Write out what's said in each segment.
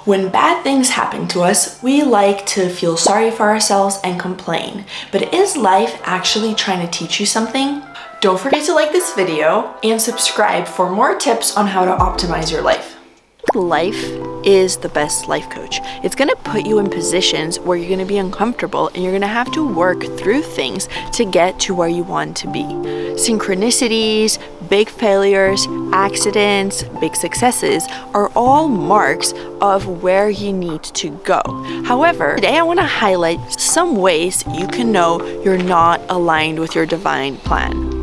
When bad things happen to us, we like to feel sorry for ourselves and complain. But is life actually trying to teach you something? Don't forget to like this video and subscribe for more tips on how to optimize your life. Life is the best life coach. It's going to put you in positions where you're going to be uncomfortable and you're going to have to work through things to get to where you want to be. Synchronicities, big failures, accidents, big successes are all marks of where you need to go. However, today I want to highlight some ways you can know you're not aligned with your divine plan.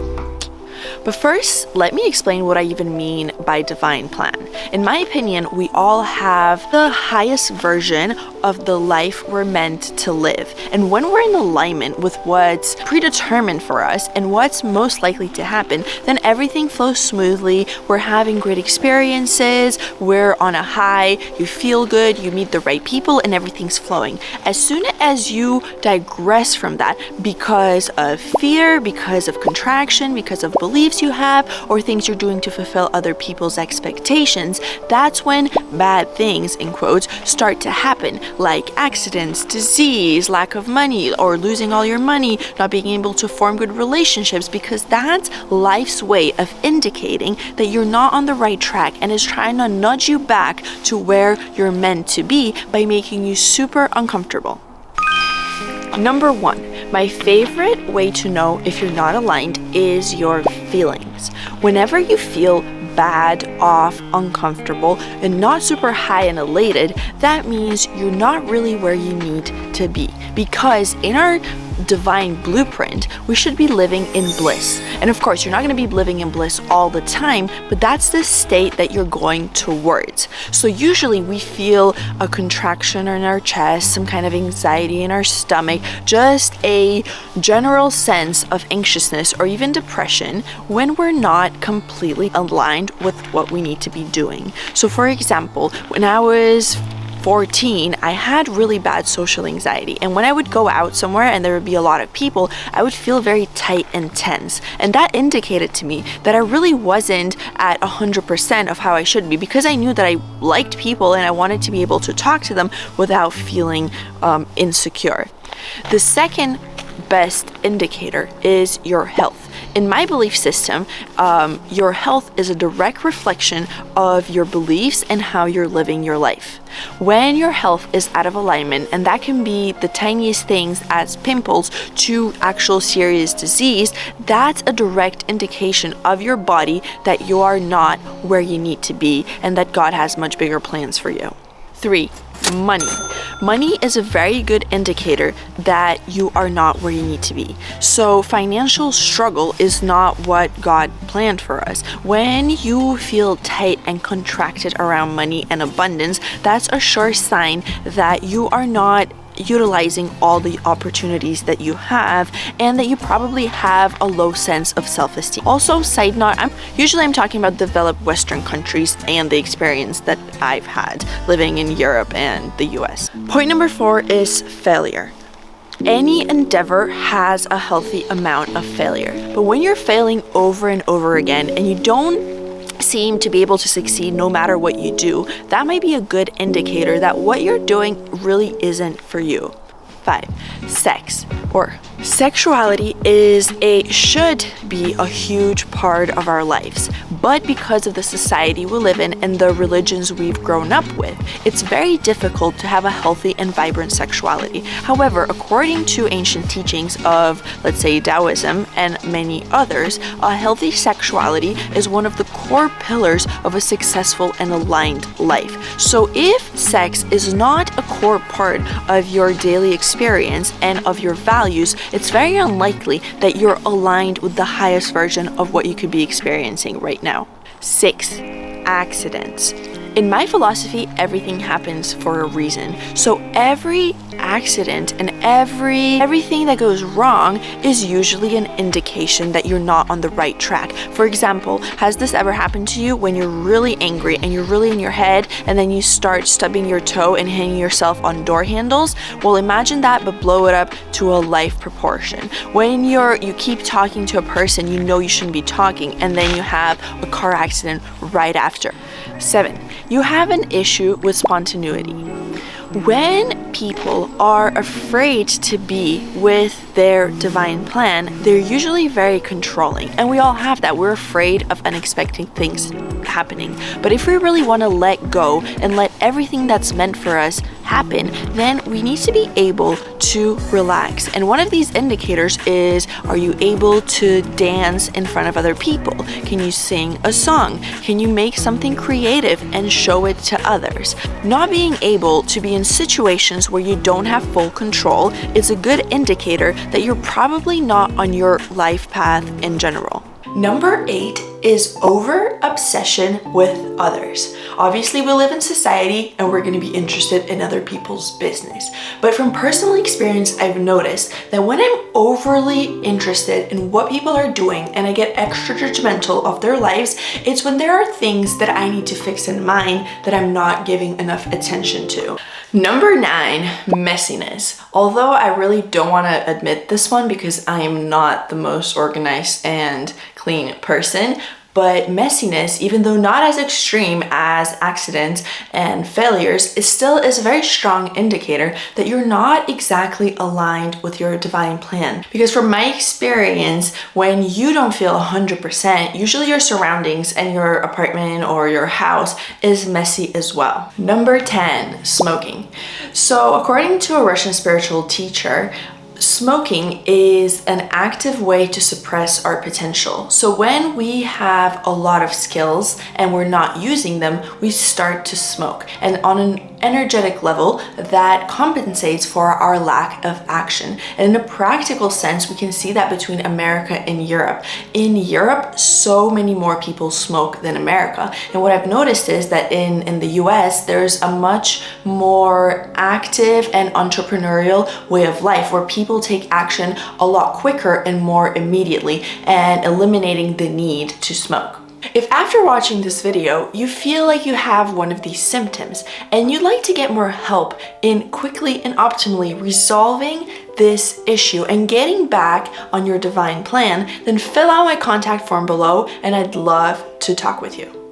But first, let me explain what I even mean by divine plan. In my opinion, we all have the highest version of the life we're meant to live. And when we're in alignment with what's predetermined for us and what's most likely to happen, then everything flows smoothly. We're having great experiences, we're on a high, you feel good, you meet the right people, and everything's flowing. As soon as you digress from that because of fear, because of contraction, because of beliefs you have, or things you're doing to fulfill other people's expectations, that's when bad things, in quotes, start to happen, like accidents, disease, lack of money, or losing all your money, not being able to form good relationships, because that's life's way of indicating that you're not on the right track and is trying to nudge you back to where you're meant to be by making you super uncomfortable. Number 1, my favorite way to know if you're not aligned is your feelings. Whenever you feel bad, off, uncomfortable, and not super high and elated, that means you're not really where you need to be. Because in our divine blueprint, we should be living in bliss. And of course, you're not going to be living in bliss all the time, but that's the state that you're going towards. So usually we feel a contraction in our chest, some kind of anxiety in our stomach, just a general sense of anxiousness or even depression when we're not completely aligned with what we need to be doing. So for example, when I was 14, I had really bad social anxiety, and when I would go out somewhere and there would be a lot of people, I would feel very tight and tense, and that indicated to me that I really wasn't at 100% of how I should be, because I knew that I liked people and I wanted to be able to talk to them without feeling insecure. The second best indicator is your health. In my belief system, your health is a direct reflection of your beliefs and how you're living your life. When your health is out of alignment, and that can be the tiniest things as pimples to actual serious disease, that's a direct indication of your body that you are not where you need to be and that God has much bigger plans for you. 3, money. Money is a very good indicator that you are not where you need to be. So financial struggle is not what God planned for us. When you feel tight and contracted around money and abundance, that's a sure sign that you are not utilizing all the opportunities that you have and that you probably have a low sense of self-esteem. Also, side note, I'm talking about developed Western countries and the experience that I've had living in Europe and the US. Point number 4 is failure. Any endeavor has a healthy amount of failure, but when you're failing over and over again and you don't seem to be able to succeed no matter what you do, that might be a good indicator that what you're doing really isn't for you. 5, sex or sexuality should be a huge part of our lives, but because of the society we live in and the religions we've grown up with, it's very difficult to have a healthy and vibrant sexuality. However, according to ancient teachings of, let's say, Taoism and many others, a healthy sexuality is one of the core pillars of a successful and aligned life. So if sex is not a core part of your daily experience and of your values, it's very unlikely that you're aligned with the highest version of what you could be experiencing right now. 6, accidents. In my philosophy, everything happens for a reason. So every accident and everything that goes wrong is usually an indication that you're not on the right track. For example, has this ever happened to you when you're really angry and you're really in your head and then you start stubbing your toe and hanging yourself on door handles? Well, imagine that, but blow it up to a life proportion. When you keep talking to a person you know you shouldn't be talking and then you have a car accident right after. 7, you have an issue with spontaneity. When people are afraid to be with their divine plan, they're usually very controlling. And we all have that. We're afraid of unexpected things happening. But if we really want to let go and let everything that's meant for us happen, then we need to be able to relax. And one of these indicators is, are you able to dance in front of other people? Can you sing a song? Can you make something creative and show it to others? Not being able to be in situations where you don't have full control is a good indicator that you're probably not on your life path in general. Number 8 is over obsession with others. Obviously, we live in society and we're going to be interested in other people's business. But from personal experience, I've noticed that when I'm overly interested in what people are doing and I get extra judgmental of their lives, it's when there are things that I need to fix in mine that I'm not giving enough attention to. Number 9, messiness. Although I really don't want to admit this one because I am not the most organized and clean person, but messiness, even though not as extreme as accidents and failures, it still is a very strong indicator that you're not exactly aligned with your divine plan. Because from my experience, when you don't feel 100%, usually your surroundings and your apartment or your house is messy as well. Number 10, smoking. So according to a Russian spiritual teacher, smoking is an active way to suppress our potential. So when we have a lot of skills and we're not using them, we start to smoke. And on an energetic level, that compensates for our lack of action. And in a practical sense, we can see that between America and Europe. In Europe, so many more people smoke than America. And what I've noticed is that in the US, there's a much more active and entrepreneurial way of life where people take action a lot quicker and more immediately, and eliminating the need to smoke. If after watching this video, you feel like you have one of these symptoms and you'd like to get more help in quickly and optimally resolving this issue and getting back on your divine plan, then fill out my contact form below and I'd love to talk with you.